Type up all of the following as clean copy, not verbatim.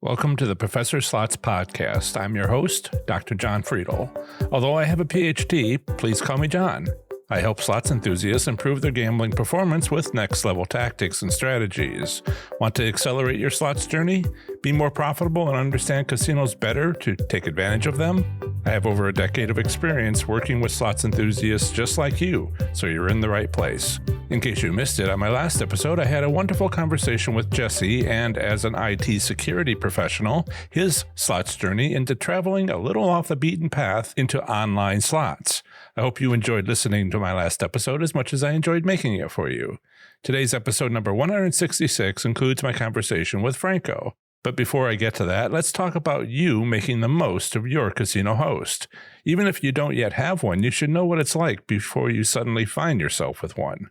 Welcome to the Professor Slots Podcast. I'm your host, Dr. John Friedel. Although I have a PhD, please call me John. I help slots enthusiasts improve their gambling performance with next-level tactics and strategies. Want to accelerate your slots journey? Be more profitable and understand casinos better to take advantage of them? I have over a decade of experience working with slots enthusiasts just like you, so you're in the right place. In case you missed it, on my last episode, I had a wonderful conversation with Jesse, and as an IT security professional, his slots journey into traveling a little off the beaten path into online slots. I hope you enjoyed listening to my last episode as much as I enjoyed making it for you. Today's episode number 166 includes my conversation with Franko. But before I get to that, let's talk about you making the most of your casino host. Even if you don't yet have one, you should know what it's like before you suddenly find yourself with one.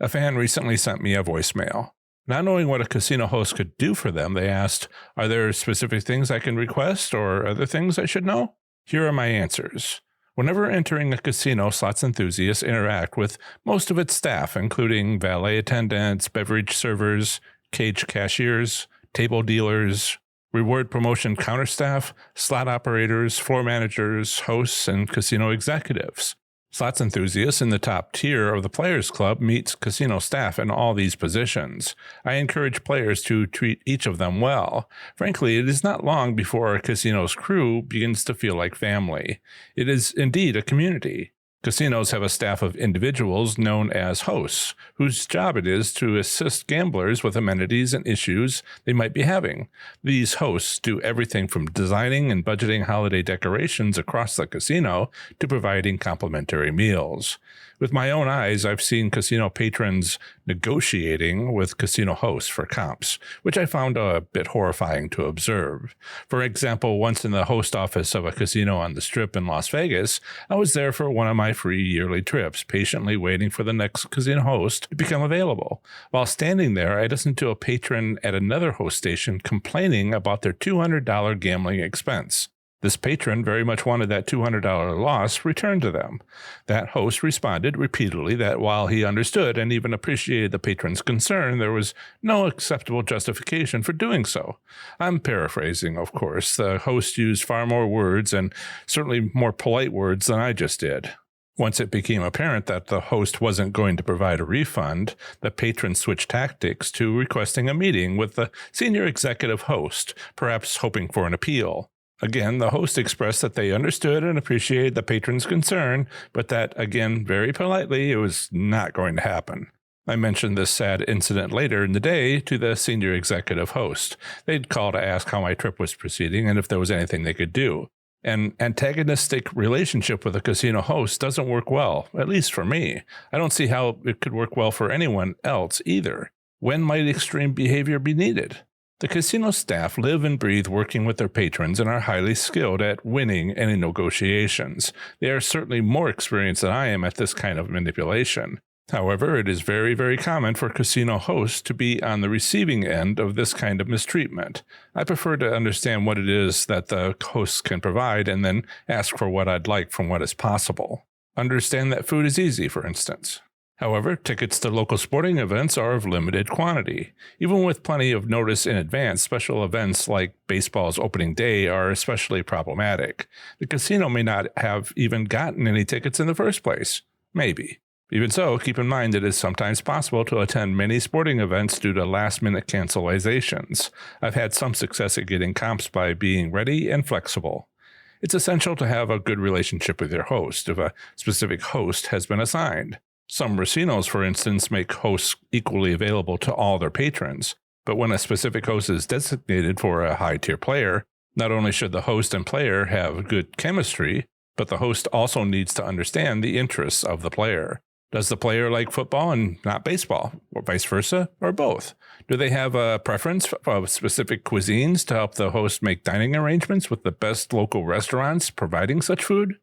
A fan recently sent me a voicemail. Not knowing what a casino host could do for them, they asked, "Are there specific things I can request or other things I should know?" Here are my answers. Whenever entering a casino, slots enthusiasts interact with most of its staff, including valet attendants, beverage servers, cage cashiers, table dealers, reward promotion counter staff, slot operators, floor managers, hosts, and casino executives. Slots enthusiasts in the top tier of the Players Club meets casino staff in all these positions. I encourage players to treat each of them well. Frankly, it is not long before a casino's crew begins to feel like family. It is indeed a community. Casinos have a staff of individuals known as hosts, whose job it is to assist gamblers with amenities and issues they might be having. These hosts do everything from designing and budgeting holiday decorations across the casino to providing complimentary meals. With my own eyes, I've seen casino patrons negotiating with casino hosts for comps, which I found a bit horrifying to observe. For example, once in the host office of a casino on the Strip in Las Vegas, I was there for one of my free yearly trips, patiently waiting for the next casino host to become available. While standing there, I listened to a patron at another host station complaining about their $200 gambling expense. This patron very much wanted that $200 loss returned to them. That host responded repeatedly that while he understood and even appreciated the patron's concern, there was no acceptable justification for doing so. I'm paraphrasing, of course. The host used far more words and certainly more polite words than I just did. Once it became apparent that the host wasn't going to provide a refund, the patron switched tactics to requesting a meeting with the senior executive host, perhaps hoping for an appeal. Again, the host expressed that they understood and appreciated the patron's concern, but that, again, very politely, it was not going to happen. I mentioned this sad incident later in the day to the senior executive host. They'd call to ask how my trip was proceeding and if there was anything they could do. An antagonistic relationship with a casino host doesn't work well, at least for me. I don't see how it could work well for anyone else either. When might extreme behavior be needed? The casino staff live and breathe working with their patrons and are highly skilled at winning any negotiations. They are certainly more experienced than I am at this kind of manipulation. However, it is very, very common for casino hosts to be on the receiving end of this kind of mistreatment. I prefer to understand what it is that the hosts can provide and then ask for what I'd like from what is possible. Understand that food is easy, for instance. However, tickets to local sporting events are of limited quantity. Even with plenty of notice in advance, special events like baseball's opening day are especially problematic. The casino may not have even gotten any tickets in the first place. Maybe. Even so, keep in mind it is sometimes possible to attend many sporting events due to last-minute cancelizations. I've had some success at getting comps by being ready and flexible. It's essential to have a good relationship with your host if a specific host has been assigned. Some racinos, for instance, make hosts equally available to all their patrons, but when a specific host is designated for a high-tier player, not only should the host and player have good chemistry, but the host also needs to understand the interests of the player. Does the player like football and not baseball, or vice versa, or both? Do they have a preference of specific cuisines to help the host make dining arrangements with the best local restaurants providing such food?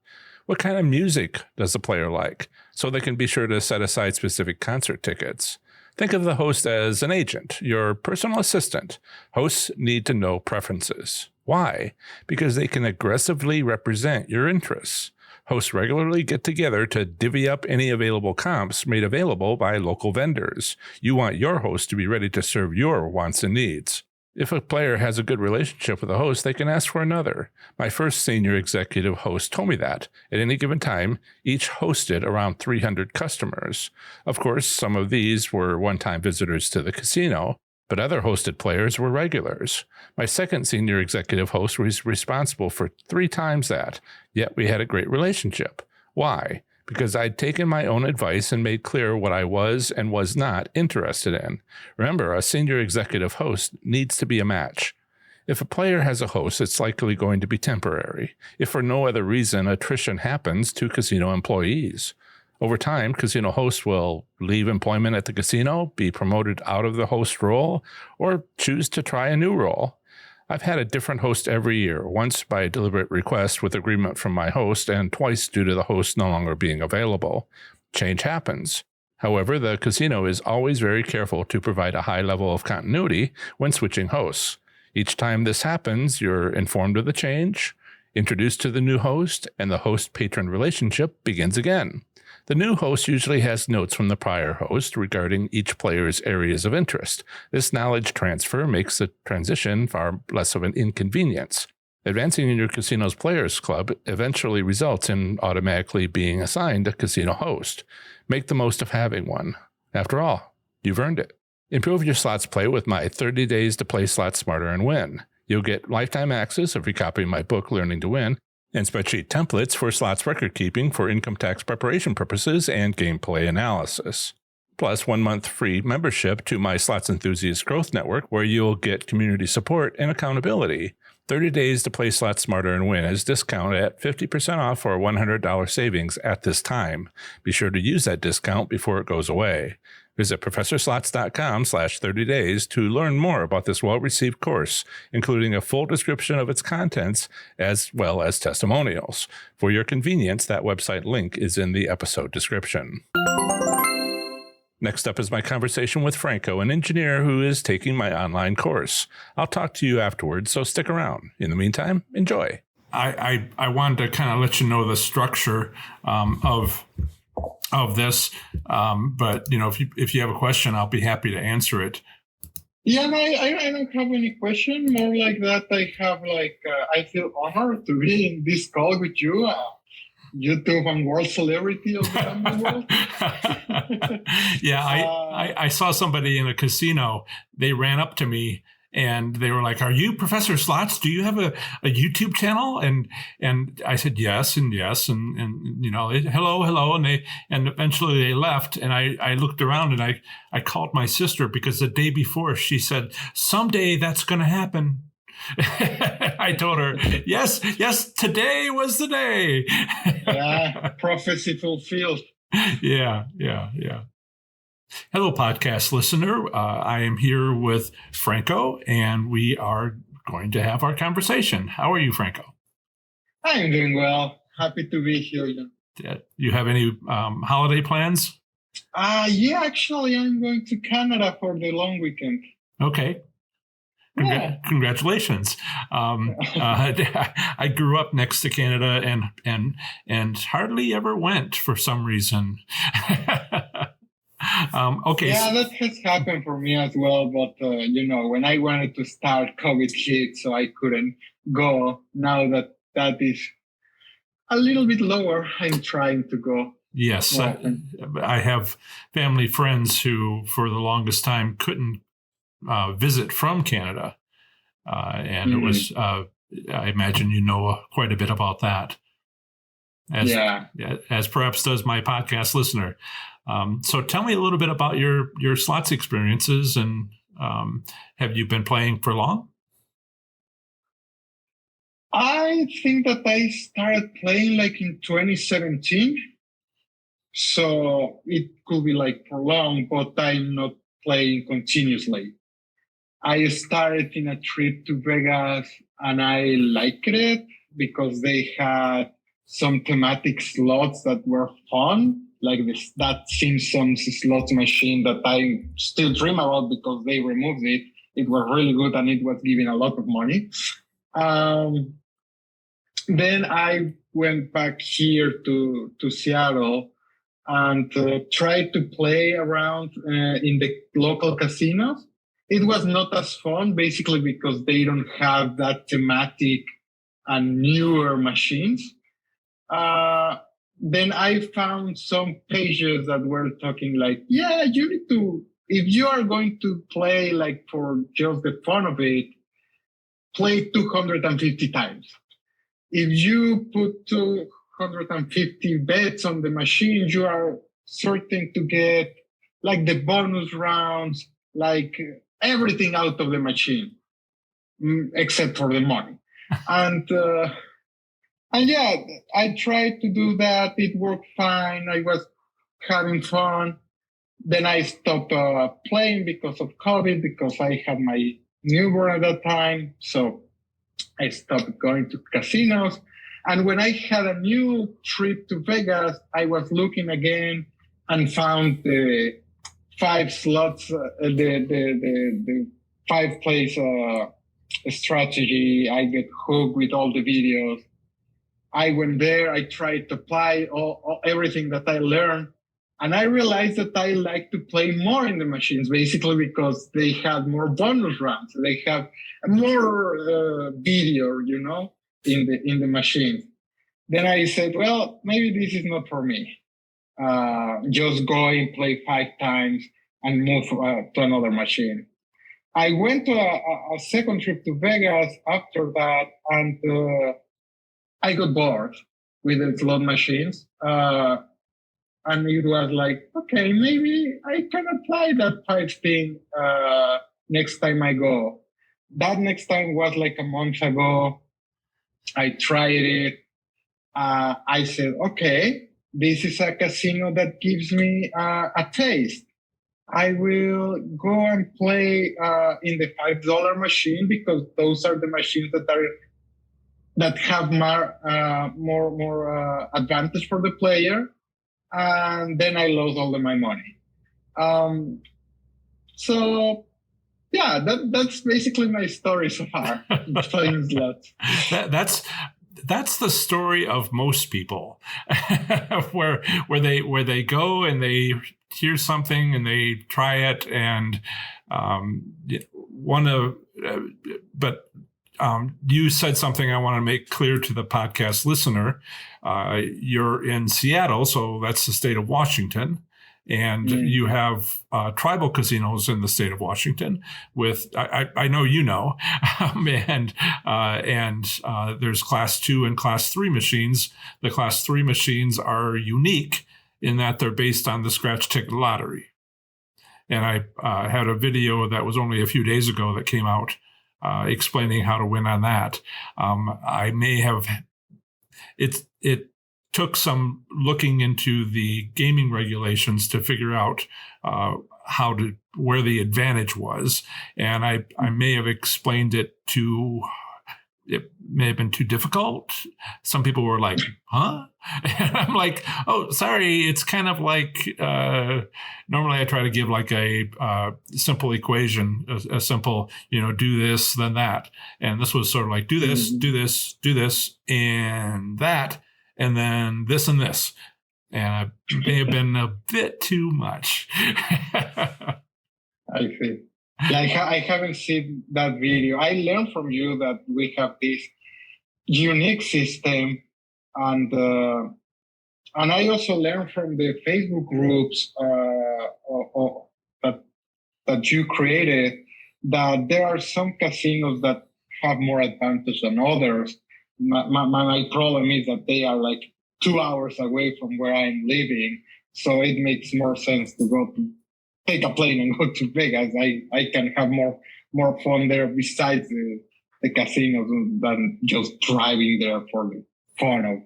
What kind of music does the player like, so they can be sure to set aside specific concert tickets? Think of the host as an agent, your personal assistant. Hosts need to know preferences. Why? Because they can aggressively represent your interests. Hosts regularly get together to divvy up any available comps made available by local vendors. You want your host to be ready to serve your wants and needs. If a player has a good relationship with a host, they can ask for another. My first senior executive host told me that. At any given time, each hosted around 300 customers. Of course, some of these were one-time visitors to the casino, but other hosted players were regulars. My second senior executive host was responsible for 3 times that, yet we had a great relationship. Why? Because I'd taken my own advice and made clear what I was and was not interested in. Remember, a senior executive host needs to be a match. If a player has a host, it's likely going to be temporary, if for no other reason attrition happens to casino employees. Over time, casino hosts will leave employment at the casino, be promoted out of the host role, or choose to try a new role. I've had a different host every year, once by deliberate request with agreement from my host, and twice due to the host no longer being available. Change happens. However, the casino is always very careful to provide a high level of continuity when switching hosts. Each time this happens, you're informed of the change, introduced to the new host, and the host-patron relationship begins again. The new host usually has notes from the prior host regarding each player's areas of interest. This knowledge transfer makes the transition far less of an inconvenience. Advancing in your casino's players club eventually results in automatically being assigned a casino host. Make the most of having one. After all, you've earned it. Improve your slots play with my 30 Days to Play Slots Smarter and Win. You'll get lifetime access if you copy my book, Learning to Win, and spreadsheet templates for slots record keeping for income tax preparation purposes and gameplay analysis. Plus 1 month free membership to my Slots Enthusiast Growth Network, where you'll get community support and accountability. 30 Days to Play Slots Smarter and Win is discounted at 50% off for a $100 savings at this time. Be sure to use that discount before it goes away. Visit professorslots.com/30days to learn more about this well-received course, including a full description of its contents as well as testimonials. For your convenience, that website link is in the episode description. Next up is my conversation with Franko, an engineer who is taking my online course. I'll talk to you afterwards, so stick around. In the meantime, enjoy. I wanted to kind of let you know the structure of this, but if you have a question, I'll be happy to answer it. Yeah, no, I don't have any question. More like that, I feel honored to be in this call with you, YouTube and world celebrity of the gambling world. Yeah, I saw somebody in a casino. They ran up to me and they were like, "Are you Professor Slots? Do you have a YouTube channel?" And I said yes and yes and hello, and eventually they left. And I looked around and I called my sister because the day before she said, "Someday that's going to happen." I told her, yes, today was the day. Yeah, prophecy fulfilled. Yeah. Hello, podcast listener. I am here with Franko, and we are going to have our conversation. How are you, Franko? I'm doing well. Happy to be here. You have any holiday plans? Yeah, actually, I'm going to Canada for the long weekend. Okay. Congratulations. I grew up next to Canada and hardly ever went for some reason. Okay. Yeah, that has happened for me as well. But, when I wanted to start, COVID hit, so I couldn't go. Now that is a little bit lower, I'm trying to go. Yes. I have family friends who, for the longest time, couldn't visit from Canada. And it was, I imagine quite a bit about that. As perhaps does my podcast listener. So tell me a little bit about your slots experiences, and have you been playing for long? I think that I started playing in 2017. So it could be for long, but I'm not playing continuously. I started in a trip to Vegas and I liked it because they had some thematic slots that were fun, like that Simpsons slot machine that I still dream about because they removed it. It was really good and it was giving a lot of money. Then I went back here to Seattle and tried to play around in the local casinos. it was not as fun, basically because they don't have that thematic and newer machines. Then I found some pages that were talking like, yeah, you need to, if you are going to play like for just the fun of it, play 250 times. If you put 250 bets on the machine, you are certain to get like the bonus rounds, like everything out of the machine, except for the money. And yeah, I tried to do that. It worked fine. I was having fun. Then I stopped playing because of COVID, because I had my newborn at that time. So I stopped going to casinos. And when I had a new trip to Vegas, I was looking again and found the 5 slots, the 5 place strategy. I get hooked with all the videos. I went there, I tried to apply everything that I learned, and I realized that I like to play more in the machines, basically because they had more bonus rounds. They have more video, in the machines. Then I said, well, maybe this is not for me. Just go and play 5 times and move to another machine. I went to a second trip to Vegas after that, and I got bored with the slot machines. And it was like, okay, maybe I can apply that 5 thing next time I go. That next time was like a month ago. I tried it. I said, okay, this is a casino that gives me a taste. I will go and play in the $5 machine because those are the machines that have more advantage for the player. And then I lost all of my money. So yeah, that's basically my story so far. Playing slots. That's the story of most people, where they go and they hear something and they try it and you said something I want to make clear to the podcast listener. You're in Seattle, so that's the state of Washington. And you have tribal casinos in the state of Washington with, I know and there's class 2 and class 3 machines. The class 3 machines are unique in that they're based on the scratch ticket lottery. And I had a video that was only a few days ago that came out explaining how to win on that. It took some looking into the gaming regulations to figure out where the advantage was. And I may have explained it may have been too difficult. Some people were like, huh? And I'm like, oh, sorry. It's kind of like, normally I try to give like a simple equation, a simple, do this, then that. And this was sort of like, do this, do this, do this, and that. And then this and this. And it may have been a bit too much. I see. I haven't seen that video. I learned from you that we have this unique system. And I also learned from the Facebook groups that you created that there are some casinos that have more advantage than others. My problem is that they are like 2 hours away from where I'm living. So it makes more sense to take a plane and go to Vegas. I can have more fun there besides the casinos than just driving there for the fun of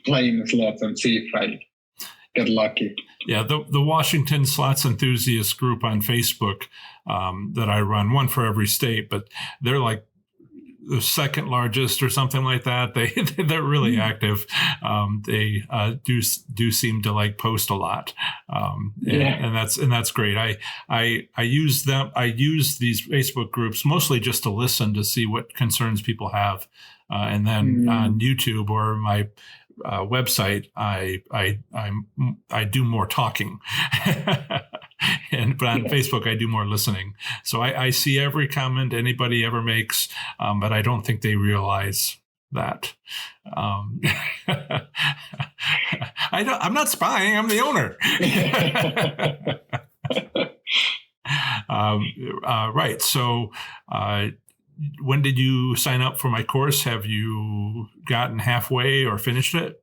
playing slots and see if I get lucky. Yeah, the Washington Slots Enthusiast group on Facebook that I run, one for every state, but they're like the second largest or something like that. They're really active. They do seem to like post a lot. And that's great. I use them. I use these Facebook groups mostly just to listen to see what concerns people have. And then on YouTube or my website, I do more talking. But on Facebook, I do more listening. So I see every comment anybody ever makes, but I don't think they realize that. I'm not spying. I'm the owner. Right. So, when did you sign up for my course? Have you gotten halfway or finished it?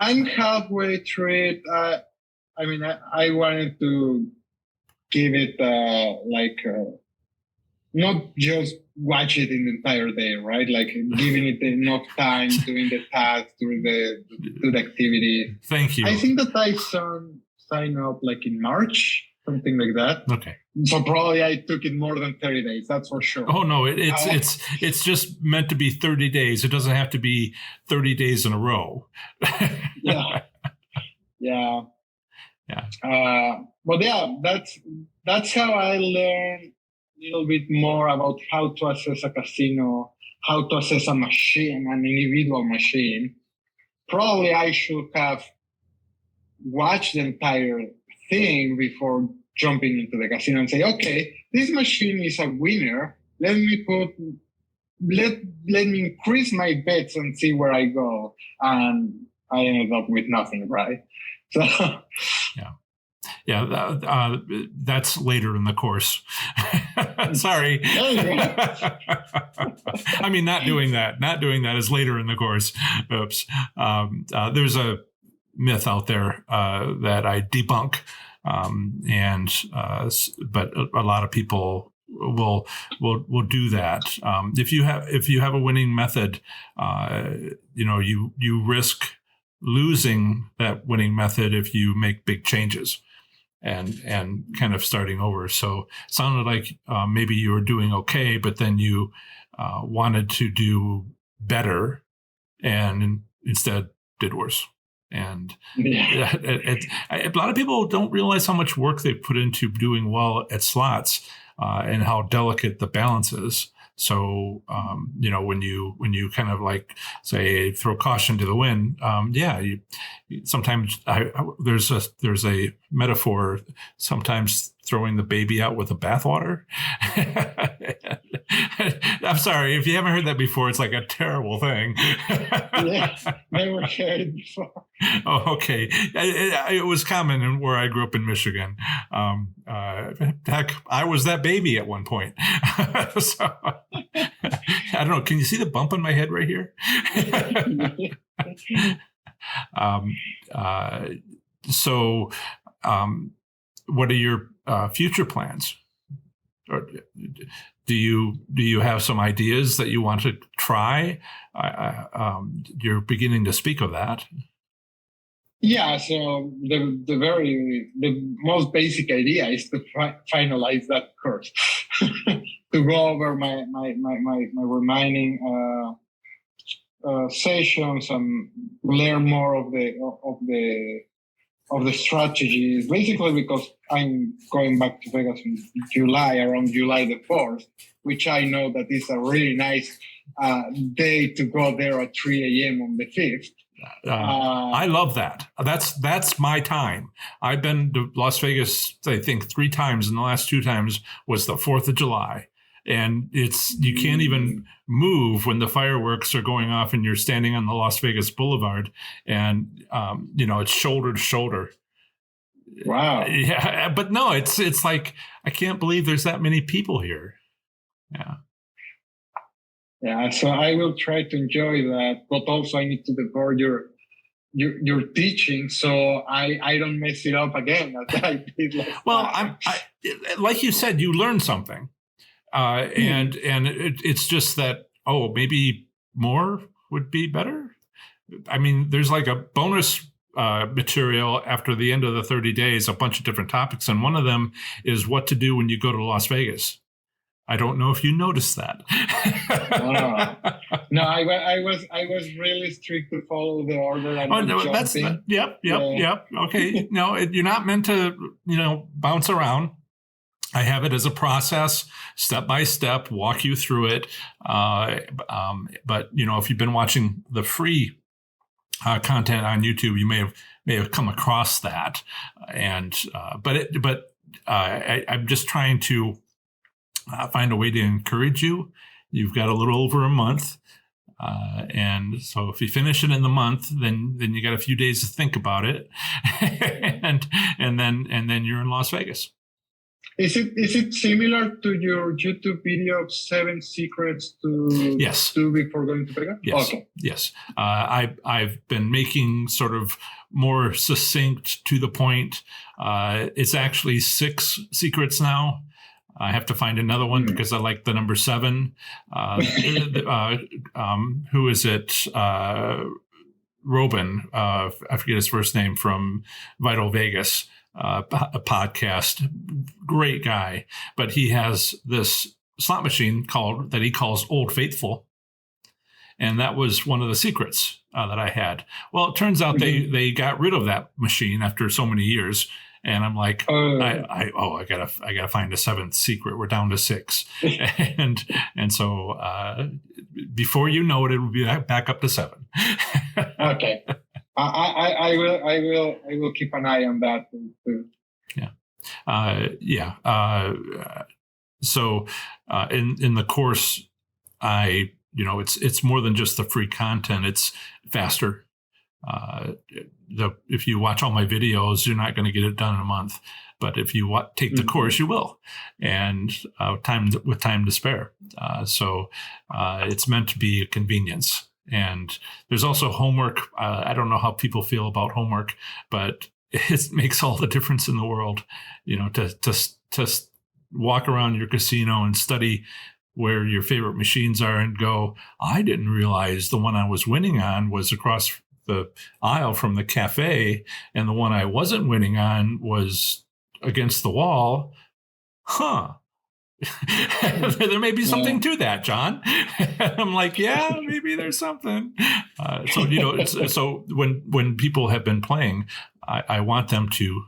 I'm halfway through it. I wanted to give it not just watch it in the entire day, right? Like giving it enough time, doing the task, doing the activity. Thank you. I think that I signed up like in March, something like that. Okay. So probably I took it more than 30 days. That's for sure. Oh no, it's just meant to be 30 days. It doesn't have to be 30 days in a row. Yeah. But yeah, that's how I learned a little bit more about how to assess a casino, how to assess a machine, an individual machine. Probably I should have watched the entire thing before jumping into the casino and say, okay, this machine is a winner. Let me increase my bets and see where I go. And I ended up with nothing, right? So yeah, that's later in the course. Sorry. I mean, not doing that is later in the course. Oops. There's a myth out there that I debunk, but a lot of people will do that. If you have a winning method, you risk losing that winning method if you make big changes and kind of starting over. So it sounded like maybe you were doing okay, but then you wanted to do better and instead did worse. And a lot of people don't realize how much work they put into doing well at slots and how delicate the balance is. So, when you kind of like say throw caution to the wind, sometimes there's a metaphor, sometimes throwing the baby out with the bathwater. I'm sorry if you haven't heard that before. It's like a terrible thing. Yeah, never heard it before. Oh, okay. It was common where I grew up in Michigan. Heck, I was that baby at one point. So I don't know. Can you see the bump on my head right here? So, what are your future plans? Or do you have some ideas that you want to try? You're beginning to speak of that. Yeah, so the most basic idea is to finalize that course, to go over my remaining sessions and learn more of the strategies. Basically, because I'm going back to Vegas in July, around July the 4th, which I know that is a really nice day to go there at 3 a.m. on the 5th. I love that. That's my time. I've been to Las Vegas, I think 3 times, and the last 2 times was the 4th of July. And you can't even move when the fireworks are going off and you're standing on the Las Vegas Boulevard, and it's shoulder to shoulder. Wow. Yeah, but no, it's like I can't believe there's that many people here. Yeah. Yeah, so I will try to enjoy that, but also I need to devour your teaching, so I don't mess it up again as I did last time. Like you said, you learned something, and it's just that maybe more would be better. I mean, there's like a bonus material after the end of the 30 days, a bunch of different topics, and one of them is what to do when you go to Las Vegas. I don't know if you noticed that. No, I was really strict to follow the order. Yep. Okay. No, you're not meant to, bounce around. I have it as a process, step by step, walk you through it. But if you've been watching the free content on YouTube, you may have come across that, and I'm just trying to find a way to encourage you. You've got a little over a month, and so if you finish it in the month, then you got a few days to think about it, and then you're in Las Vegas. Is it similar to your YouTube video of 7 secrets to do before going to Vegas? Yes. Okay. Yes. I've been making sort of more succinct, to the point. It's actually 6 secrets now. I have to find another one because I like the number 7. Who is it? Robin. I forget his first name, from Vital Vegas. A podcast, great guy, but he has this slot machine that he calls Old Faithful, and that was one of the secrets that I had. Well, it turns out they got rid of that machine after so many years, and I'm like, I gotta find a 7th secret. We're down to 6, and so before you know it, it'll be back up to 7. Okay. I will keep an eye on that too. So in the course, it's more than just the free content. It's faster. If you watch all my videos, you're not going to get it done in a month. But if you take the course, you will, and with time to spare. So it's meant to be a convenience. And there's also homework. I don't know how people feel about homework, but it makes all the difference in the world, to walk around your casino and study where your favorite machines are and go, I didn't realize the one I was winning on was across the aisle from the cafe, and the one I wasn't winning on was against the wall. Huh. There may be something to that, John. I'm like, yeah, maybe there's something. So when people have been playing, I want them to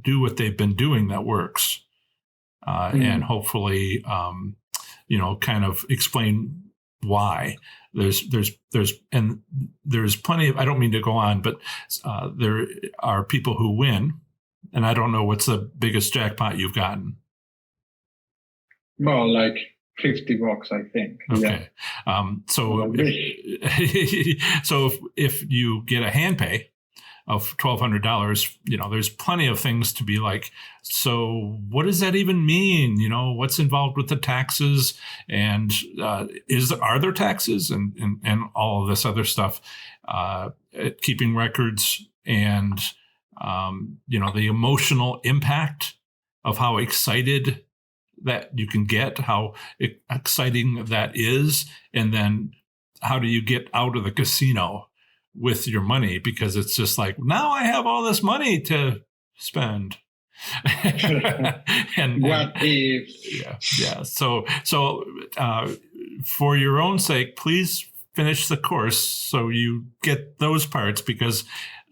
do what they've been doing that works, and hopefully, kind of explain why. There's plenty of. I don't mean to go on, but there are people who win, and I don't know what's the biggest jackpot you've gotten. Well, like $50, I think. Okay. Yeah. So if you get a hand pay of $1,200, there's plenty of things to be like, so what does that even mean? What's involved with the taxes, and are there taxes, and all of this other stuff, keeping records, and the emotional impact of how excited that you can get, how exciting that is, and then how do you get out of the casino with your money, because it's just like, now I have all this money to spend. and what if? Yeah. So for your own sake, please finish the course so you get those parts, because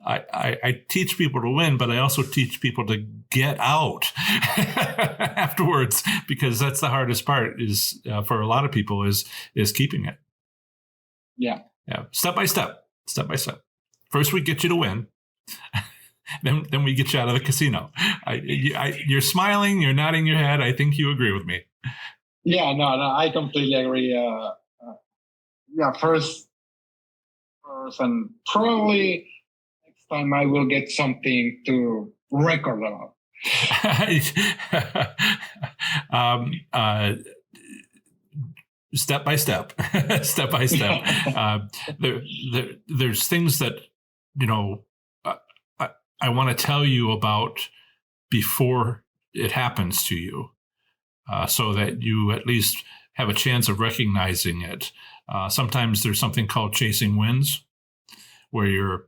I teach people to win, but I also teach people to get out afterwards, because that's the hardest part, is for a lot of people is keeping it. Yeah. Step by step. First, we get you to win. then we get you out of the casino. You're smiling. You're nodding your head. I think you agree with me. Yeah. No. I completely agree. First, and probably time I will get something to record about. Step by step. There's things that I want to tell you about before it happens to you, so that you at least have a chance of recognizing it. Sometimes there's something called chasing wins, where you're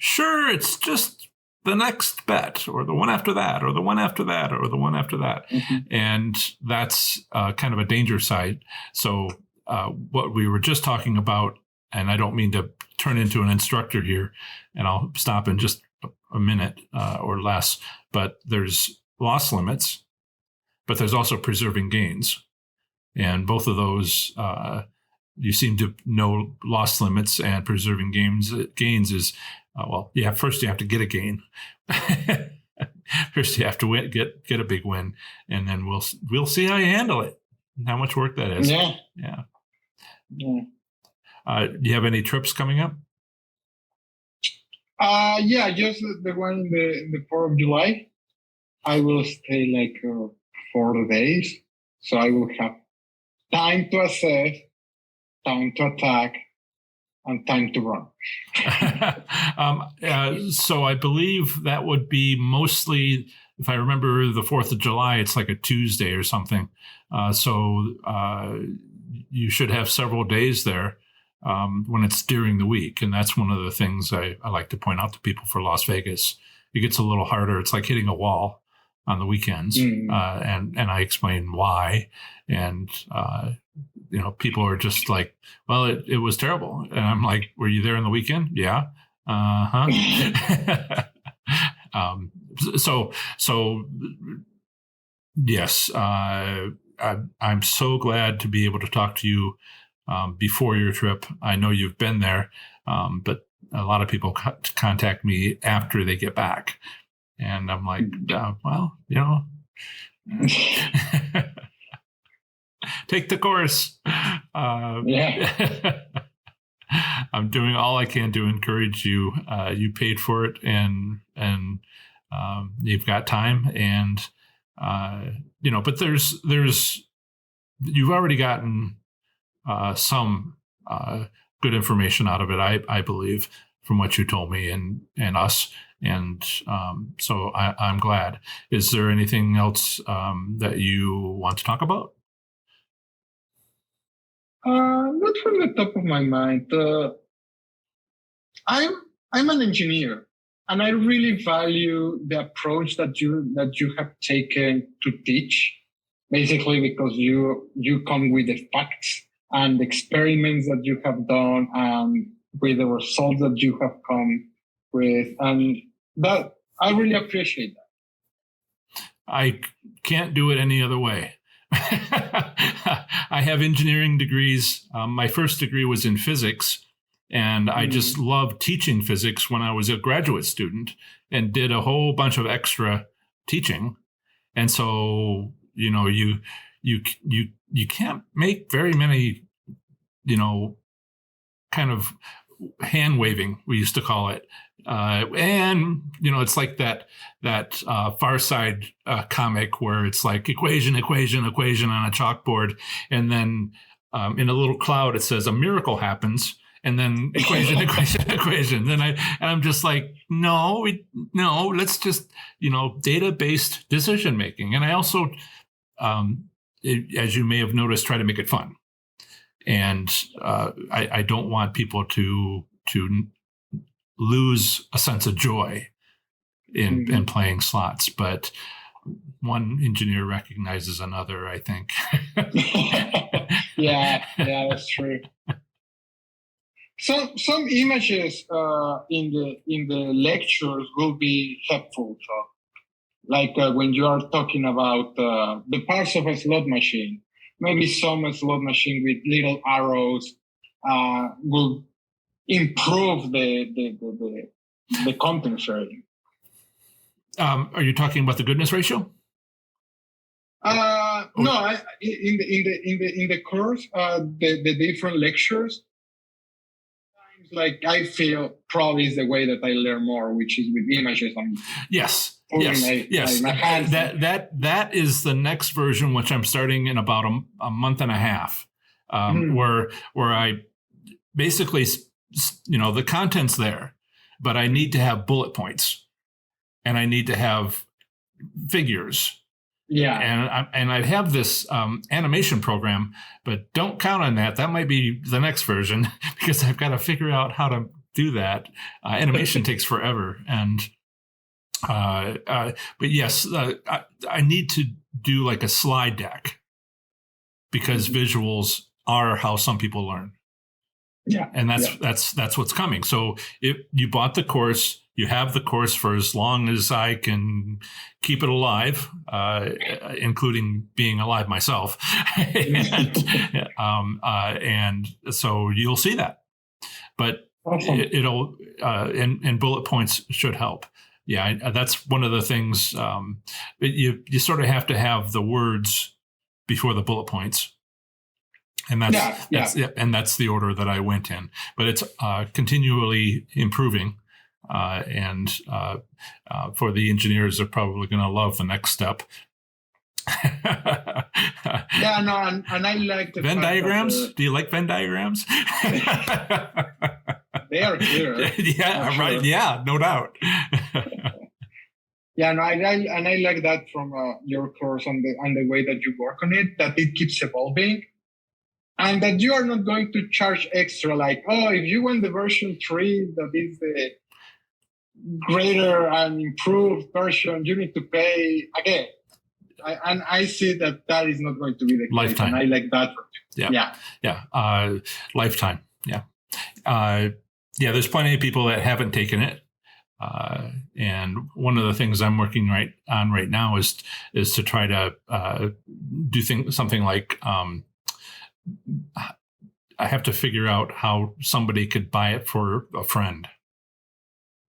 sure it's just the next bet, or the one after that, or the one after that, or the one after that. Mm-hmm. And that's kind of a danger side. So what we were just talking about, and I don't mean to turn into an instructor here, and I'll stop in just a minute or less, but there's loss limits, but there's also preserving gains. And both of those, you seem to know loss limits and preserving gains is, first you have to get a gain. First you have to get a big win, and then we'll see how you handle it, how much work that is. Yeah. Do you have any trips coming up? Just the one in the 4th of July. I will stay like 4 days, so I will have time to assess, time to attack, and time to run. So I believe that would be mostly, if I remember, the 4th of July. It's like a Tuesday or something. So you should have several days there when it's during the week. And that's one of the things I like to point out to people for Las Vegas. It gets a little harder. It's like hitting a wall on the weekends. And I explain why. And, people are just like, well, it was terrible. And I'm like, were you there on the weekend? Yeah. Uh-huh. So yes, I'm so glad to be able to talk to you before your trip. I know you've been there, but a lot of people contact me after they get back. And I'm like, take the course. I'm doing all I can to encourage you. You paid for it, and you've got time, and but there's you've already gotten some good information out of it, I believe, from what you told me and us. And so I'm glad. Is there anything else that you want to talk about? Not from the top of my mind. I'm an engineer, and I really value the approach that you have taken to teach. Basically, because you come with the facts and the experiments that you have done, and with the results that you have come with, and that I really appreciate that. I can't do it any other way. I have engineering degrees. My first degree was in physics, and I just loved teaching physics when I was a graduate student, and did a whole bunch of extra teaching. And so, you can't make very many, kind of hand waving, we used to call it. And it's like that Far Side comic where it's like equation on a chalkboard, and then in a little cloud it says a miracle happens, and then equation. Then I'm just like, no, let's just data-based decision making. And I also, as you may have noticed, try to make it fun. And I don't want people to lose a sense of joy in playing slots, but one engineer recognizes another, I think. Yeah, that's true. Some images in the lectures will be helpful. So, like when you are talking about the parts of a slot machine, maybe some slot machine with little arrows will improve the content sharing. Are you talking about the goodness ratio? No, in the course, the different lectures. Like I feel probably is the way that I learn more, which is with images. Yes. My hands. That is the next version, which I'm starting in about a month and a half, where I basically, the content's there, but I need to have bullet points, and I need to have figures. Yeah. And I have this animation program, but don't count on that. That might be the next version, because I've got to figure out how to do that. Animation takes forever. And but yes, I need to do like a slide deck, because visuals are how some people learn. Yeah. And that's what's coming. So if you bought the course, you have the course for as long as I can keep it alive, including being alive myself. And so you'll see that. But Awesome. it'll and bullet points should help. Yeah, that's one of the things. You sort of have to have the words before the bullet points, and that's the order that I went in. But it's continually improving, and for the engineers, they're probably going to love the next step. Yeah, no, and I like the Venn diagrams. Do you like Venn diagrams? They are clear. Yeah, sure. Right. Yeah, no doubt. Yeah, no, I like that from your course on the way that you work on it, that it keeps evolving, and that you are not going to charge extra. Like, oh, if you want the version 3 that is the greater and improved version, you need to pay again. I see that is not going to be the case. Lifetime. And I like that. Yeah. Lifetime. Yeah. There's plenty of people that haven't taken it. And one of the things I'm working on right now is to try to do something like I have to figure out how somebody could buy it for a friend.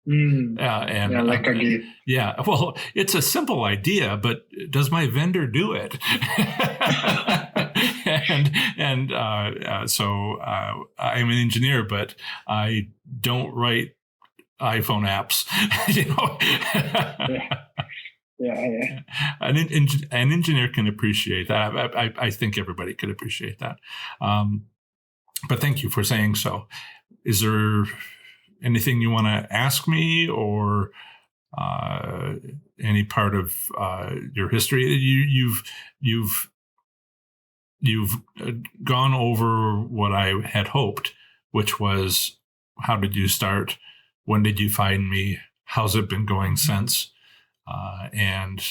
Like a gift. Yeah, well, it's a simple idea, but does my vendor do it? So I'm an engineer, but I don't write iPhone apps. Yeah. An engineer can appreciate that. I think everybody could appreciate that. But thank you for saying so. Is there anything you want to ask me, or any part of your history? You've gone over what I had hoped, which was, how did you start? When did you find me? How's it been going since? And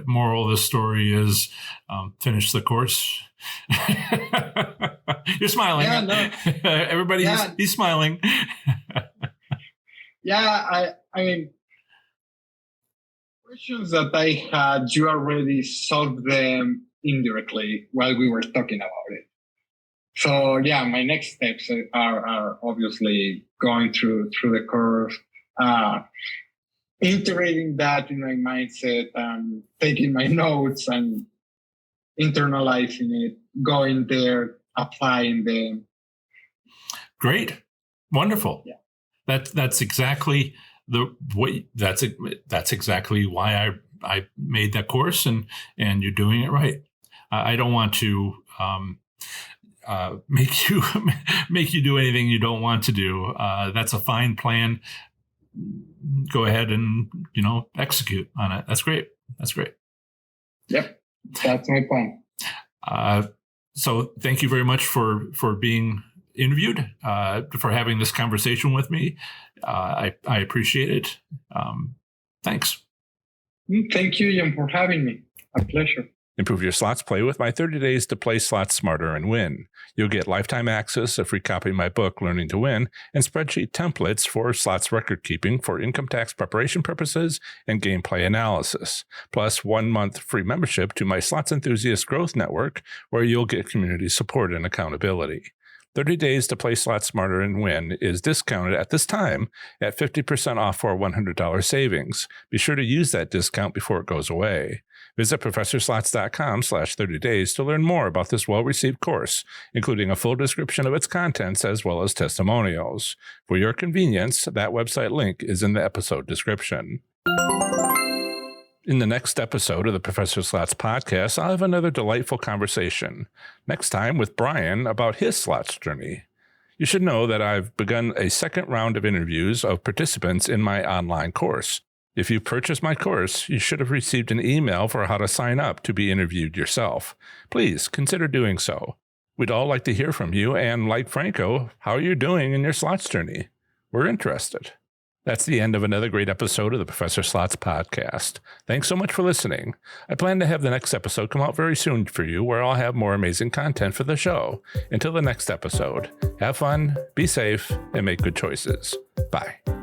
moral of the story is, finish the course. You're smiling. Yeah, no. Everybody, he's smiling. Yeah, I mean, questions that I had, you already solved them indirectly while we were talking about it. So yeah, my next steps are obviously going through the course, integrating that in my mindset, and taking my notes and internalizing it, going there, applying them. Great, wonderful. Yeah. That's exactly that's exactly why I made that course, and you're doing it right. I don't want to make you do anything you don't want to do. That's a fine plan. Go ahead and execute on it. That's great. Yep, that's my plan. So thank you very much for being interviewed, for having this conversation with me. I appreciate it. Thanks. Thank you, Ian, for having me. A pleasure. Improve your slots play with my 30 days to play slots smarter and win. You'll get lifetime access, a free copy of my book, Learning to Win, and spreadsheet templates for slots record keeping for income tax preparation purposes and gameplay analysis, plus 1 month free membership to my Slots Enthusiast Growth Network, where you'll get community support and accountability. 30 days to play slots smarter and win is discounted at this time at 50% off for a $100 savings. Be sure to use that discount before it goes away. Visit ProfessorSlots.com/30days to learn more about this well-received course, including a full description of its contents as well as testimonials. For your convenience, that website link is in the episode description. In the next episode of the Professor Slots podcast, I'll have another delightful conversation, next time with Brian about his slots journey. You should know that I've begun a second round of interviews of participants in my online course. If you purchased my course, you should have received an email for how to sign up to be interviewed yourself. Please consider doing so. We'd all like to hear from you, and like Franko, how you're doing in your slots journey. We're interested. That's the end of another great episode of the Professor Slots podcast. Thanks so much for listening. I plan to have the next episode come out very soon for you, where I'll have more amazing content for the show. Until the next episode, have fun, be safe, and make good choices. Bye.